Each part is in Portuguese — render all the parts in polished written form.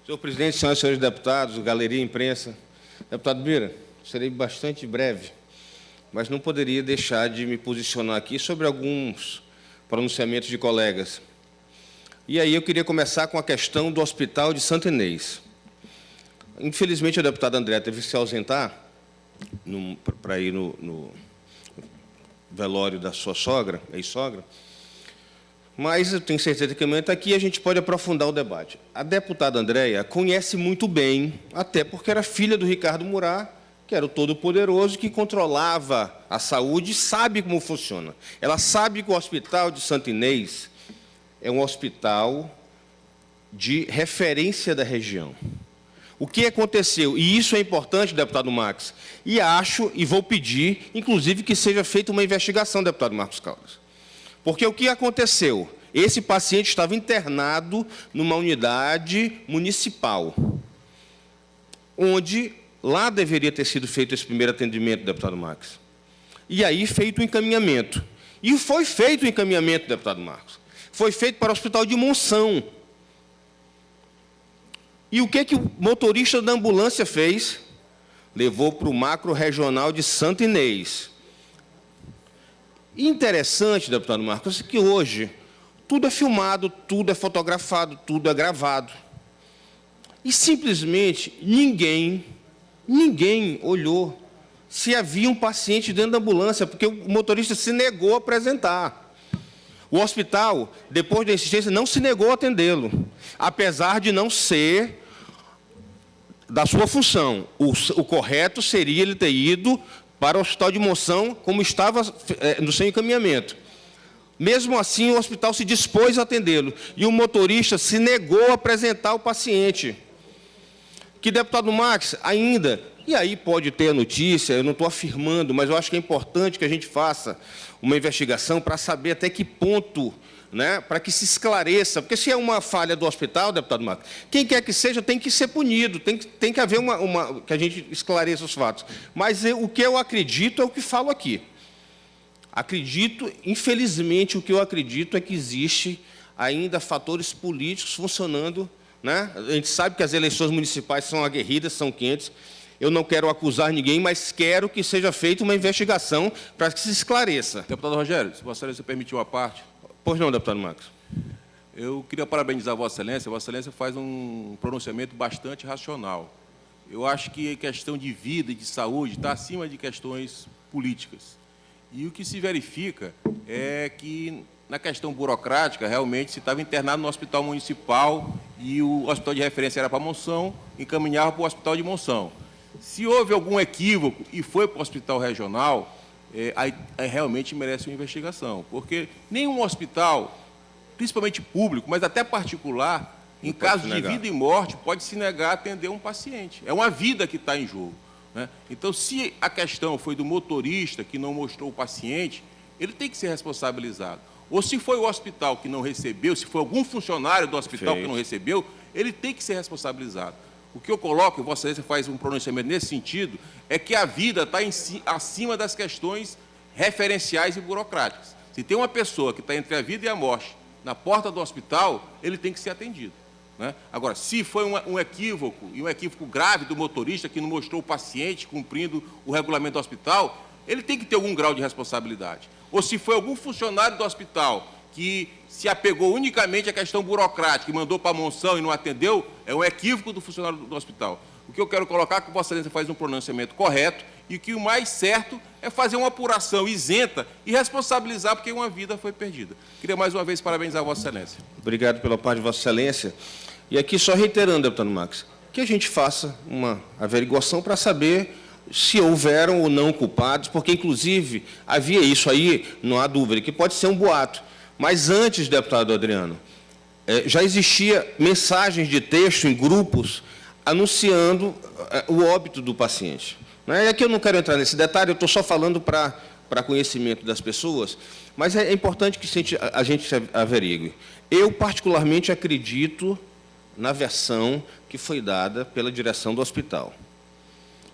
Senhor presidente, senhoras e senhores deputados, galeria, imprensa. Deputado Bira, serei bastante breve, mas não poderia deixar de me posicionar aqui sobre alguns pronunciamentos de colegas. E aí eu queria começar com a questão do Hospital de Santo Inês. Infelizmente, a deputada André teve que se ausentar para ir no velório da sua sogra, ex-sogra, mas eu tenho certeza que amanhã está aqui e a gente pode aprofundar o debate. A deputada Andréia conhece muito bem, até porque era filha do Ricardo Murat, que era o todo-poderoso, que controlava a saúde e sabe como funciona. Ela sabe que o Hospital de Santo Inês é um hospital de referência da região. O que aconteceu? E isso é importante, deputado Max, e acho, e vou pedir, inclusive, que seja feita uma investigação, deputado Marcos Caldas. Porque o que aconteceu? Esse paciente estava internado numa unidade municipal, onde lá deveria ter sido feito esse primeiro atendimento, deputado Max. E aí feito o encaminhamento. E foi feito o encaminhamento, deputado Marcos. Foi feito para o Hospital de Monção. E o que o motorista da ambulância fez? Levou para o macro-regional de Santo Inês. Interessante, deputado Marcos, que hoje tudo é filmado, tudo é fotografado, tudo é gravado. E simplesmente ninguém olhou se havia um paciente dentro da ambulância, porque o motorista se negou a apresentar. O hospital, depois da insistência, não se negou a atendê-lo, apesar de não ser da sua função. O correto seria ele ter ido para o Hospital de Monção, como estava no seu encaminhamento. Mesmo assim, o hospital se dispôs a atendê-lo, e o motorista se negou a apresentar o paciente. Que, deputado Max, ainda, e aí pode ter a notícia, eu não estou afirmando, mas eu acho que é importante que a gente faça uma investigação para saber até que ponto, né, para que se esclareça, porque se é uma falha do hospital, deputado Max, quem quer que seja tem que ser punido, tem que haver que a gente esclareça os fatos. Mas o que eu acredito é o que falo aqui. Acredito, infelizmente, o que eu acredito é que existe ainda fatores políticos funcionando, né? A gente sabe que as eleições municipais são aguerridas, são quentes. Eu não quero acusar ninguém, mas quero que seja feita uma investigação para que se esclareça. Deputado Rogério, se Vossa Excelência permitir uma parte. Pois não, deputado Marcos. Eu queria parabenizar Vossa Excelência. Vossa Excelência faz um pronunciamento bastante racional. Eu acho que a questão de vida e de saúde está acima de questões políticas. E o que se verifica é que, na questão burocrática, realmente se estava internado no hospital municipal e o hospital de referência era para Monção, encaminhava para o hospital de Monção. Se houve algum equívoco e foi para o hospital regional, aí realmente merece uma investigação, porque nenhum hospital, principalmente público, mas até particular, em caso de vida e morte, pode se negar a atender um paciente. É uma vida que está em jogo, né? Então, se a questão foi do motorista que não mostrou o paciente, ele tem que ser responsabilizado. Ou se foi o hospital que não recebeu, se foi algum funcionário do hospital que não recebeu, ele tem que ser responsabilizado. O que eu coloco, e Vossa Excelência faz um pronunciamento nesse sentido, é que a vida está acima das questões referenciais e burocráticas. Se tem uma pessoa que está entre a vida e a morte na porta do hospital, ele tem que ser atendido, né? Agora, se foi um equívoco, e um equívoco grave do motorista que não mostrou o paciente cumprindo o regulamento do hospital, ele tem que ter algum grau de responsabilidade. Ou se foi algum funcionário do hospital que se apegou unicamente à questão burocrática e mandou para a Monção e não atendeu, é um equívoco do funcionário do hospital. O que eu quero colocar é que Vossa Excelência faz um pronunciamento correto e que o mais certo é fazer uma apuração isenta e responsabilizar porque uma vida foi perdida. Queria mais uma vez parabenizar Vossa Excelência. Obrigado pela parte de Vossa Excelência. E aqui, só reiterando, deputado Max, que a gente faça uma averiguação para saber se houveram ou não culpados, porque, inclusive, havia isso aí, não há dúvida, que pode ser um boato. Mas antes, deputado Adriano, já existia mensagens de texto em grupos anunciando o óbito do paciente. E aqui eu não quero entrar nesse detalhe, eu estou só falando para conhecimento das pessoas, mas é importante que a gente averigue. Eu, particularmente, acredito na versão que foi dada pela direção do hospital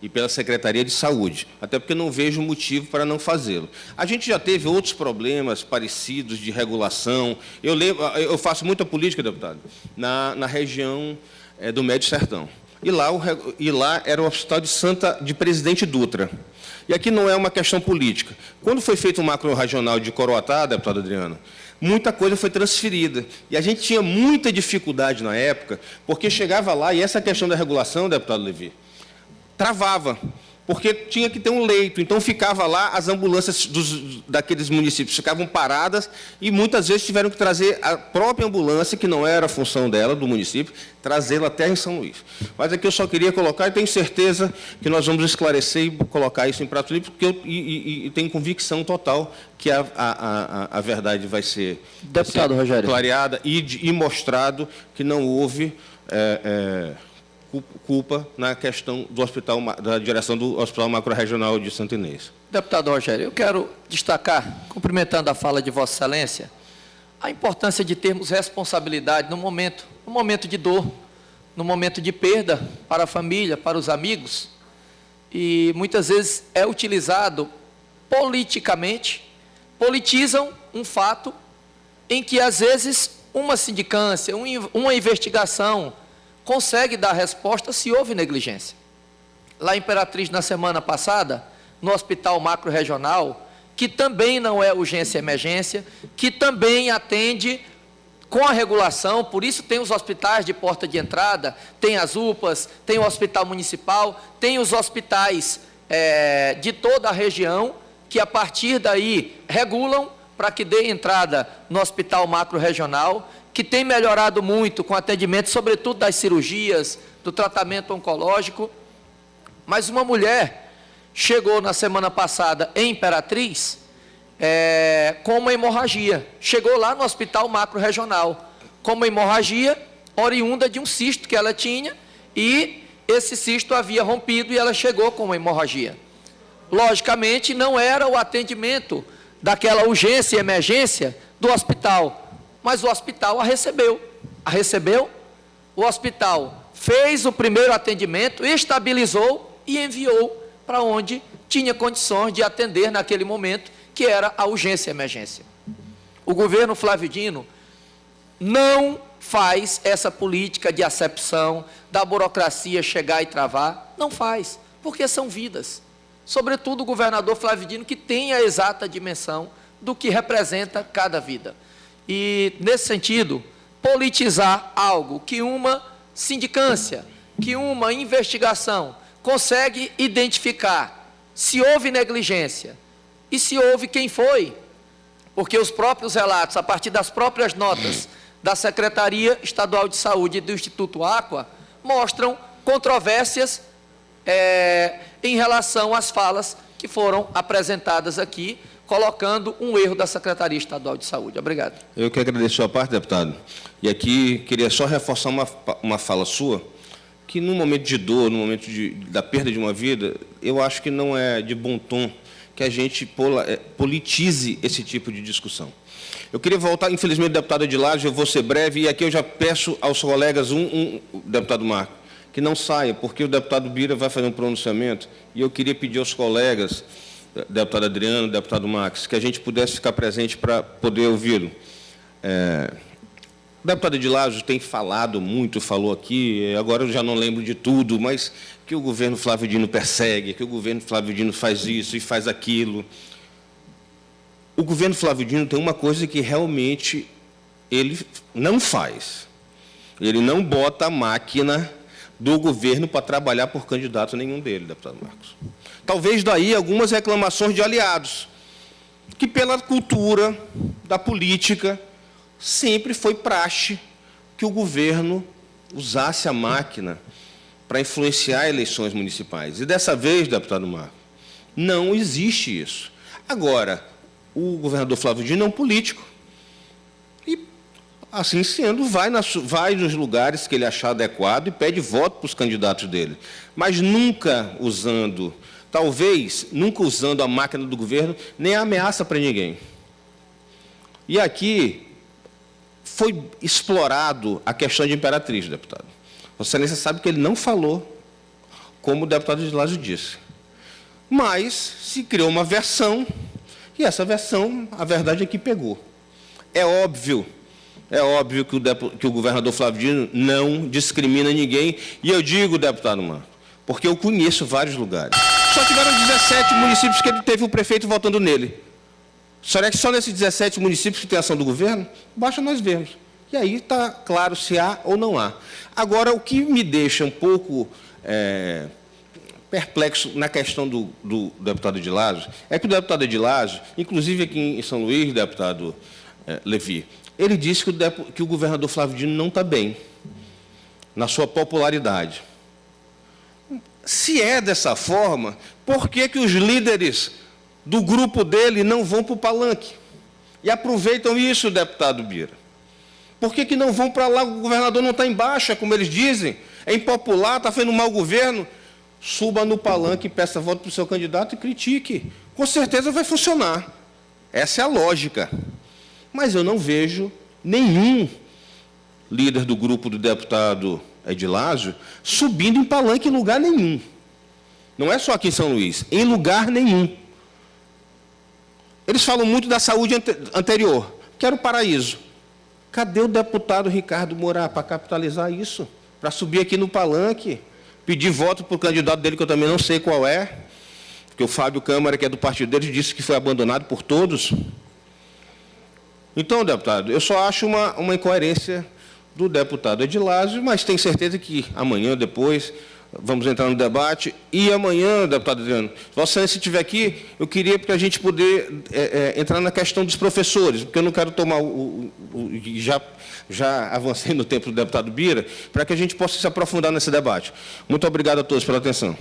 e pela Secretaria de Saúde, até porque não vejo motivo para não fazê-lo. A gente já teve outros problemas parecidos de regulação. Eu faço muita política, deputado, na região do Médio Sertão. E lá era o Hospital de Presidente Dutra. E aqui não é uma questão política. Quando foi feito o macro-regional de Coroatá, deputado Adriano, muita coisa foi transferida. E a gente tinha muita dificuldade na época, porque chegava lá, e essa questão da regulação, deputado Levi, travava, porque tinha que ter um leito. Então, ficava lá, as ambulâncias daqueles municípios ficavam paradas e, muitas vezes, tiveram que trazer a própria ambulância, que não era a função dela, do município, trazê-la até em São Luís. Mas aqui eu só queria colocar, e tenho certeza que nós vamos esclarecer e colocar isso em prato limpo, porque eu tenho convicção total que a verdade vai ser, Deputado Rogério, clareada e mostrado que não houve culpa na questão do hospital, da direção do Hospital Macro-Regional de Santo Inês. Deputado Rogério, eu quero destacar, cumprimentando a fala de Vossa Excelência, a importância de termos responsabilidade no momento de dor, no momento de perda para a família, para os amigos, e muitas vezes é utilizado politicamente, politizam um fato em que, às vezes, uma sindicância, uma investigação consegue dar resposta se houve negligência. Lá em Imperatriz, na semana passada, no Hospital Macro-Regional, que também não é urgência e emergência, que também atende com a regulação, por isso tem os hospitais de porta de entrada, tem as UPAs, tem o Hospital Municipal, tem os hospitais de toda a região, que a partir daí regulam para que dê entrada no Hospital Macro-Regional, que tem melhorado muito com atendimento, sobretudo das cirurgias, do tratamento oncológico. Mas uma mulher chegou na semana passada em Imperatriz com uma hemorragia. Chegou lá no Hospital Macro-Regional com uma hemorragia oriunda de um cisto que ela tinha, e esse cisto havia rompido e ela chegou com uma hemorragia. Logicamente, não era o atendimento daquela urgência e emergência do hospital, mas o hospital a recebeu. O hospital fez o primeiro atendimento, estabilizou e enviou para onde tinha condições de atender naquele momento, que era a urgência e emergência. O governo Flávio Dino não faz essa política de acepção, da burocracia chegar e travar, não faz, porque são vidas. Sobretudo o governador Flávio Dino, que tem a exata dimensão do que representa cada vida. E, nesse sentido, politizar algo que uma sindicância, que uma investigação consegue identificar se houve negligência e se houve, quem foi, porque os próprios relatos, a partir das próprias notas da Secretaria Estadual de Saúde e do Instituto Aqua, mostram controvérsias em relação às falas que foram apresentadas aqui, colocando um erro da Secretaria Estadual de Saúde. Obrigado. Eu que agradeço a parte, deputado. E aqui queria só reforçar uma fala sua, que no momento de dor, no momento da perda de uma vida, eu acho que não é de bom tom que a gente politize esse tipo de discussão. Eu queria voltar, infelizmente, deputado Adilage, eu vou ser breve, e aqui eu já peço aos colegas, deputado Marco, que não saia, porque o deputado Bira vai fazer um pronunciamento, e eu queria pedir aos colegas, deputado Adriano, deputado Max, que a gente pudesse ficar presente para poder ouvi-lo. O deputado Adilage tem falado muito, falou aqui, agora eu já não lembro de tudo, mas que o governo Flávio Dino persegue, que o governo Flávio Dino faz isso e faz aquilo. O governo Flávio Dino tem uma coisa que realmente ele não faz. Ele não bota a máquina do governo para trabalhar por candidato nenhum dele, deputado Marcos. Talvez daí algumas reclamações de aliados, que pela cultura da política sempre foi praxe que o governo usasse a máquina para influenciar eleições municipais. E dessa vez, deputado Marco, não existe isso. Agora, o governador Flávio Dino é um político. E, assim sendo, vai nos lugares que ele achar adequado e pede voto para os candidatos dele. Mas nunca usando, talvez, nunca usando a máquina do governo, nem ameaça para ninguém. E aqui foi explorado a questão de Imperatriz, deputado. Vossa Excelência sabe que ele não falou, como o deputado Adilage disse. Mas se criou uma versão, e essa versão, a verdade é que pegou. É óbvio É óbvio que o governador Flávio Dino não discrimina ninguém, e eu digo, deputado Marco, porque eu conheço vários lugares. Só tiveram 17 municípios que ele teve o prefeito votando nele. Será que só nesses 17 municípios que tem ação do governo? Basta nós vermos. E aí está claro se há ou não há. Agora, o que me deixa um pouco perplexo na questão do deputado Edilásio é que o deputado Edilásio, inclusive aqui em São Luís, deputado Levi, ele disse que o governador Flávio Dino não está bem na sua popularidade. Se é dessa forma, por que os líderes do grupo dele não vão para o palanque? E aproveitam isso, deputado Bira. Por que não vão para lá? O governador não está em baixa, como eles dizem. É impopular, está fazendo mau governo. Suba no palanque, peça voto para o seu candidato e critique. Com certeza vai funcionar. Essa é a lógica. Mas eu não vejo nenhum líder do grupo do deputado Edilásio subindo em palanque em lugar nenhum. Não é só aqui em São Luís, em lugar nenhum. Eles falam muito da saúde anterior. Quero paraíso. Cadê o deputado Ricardo Moura para capitalizar isso? Para subir aqui no palanque, pedir voto para o candidato dele, que eu também não sei qual é, porque o Fábio Câmara, que é do partido dele, disse que foi abandonado por todos. Então, deputado, eu só acho uma incoerência do deputado Edilásio, mas tenho certeza que amanhã, depois, vamos entrar no debate. E amanhã, deputado Adriano, Vossa Excelência, se estiver aqui, eu queria para a gente poder entrar na questão dos professores, porque eu não quero tomar já avancei no tempo do deputado Bira, para que a gente possa se aprofundar nesse debate. Muito obrigado a todos pela atenção.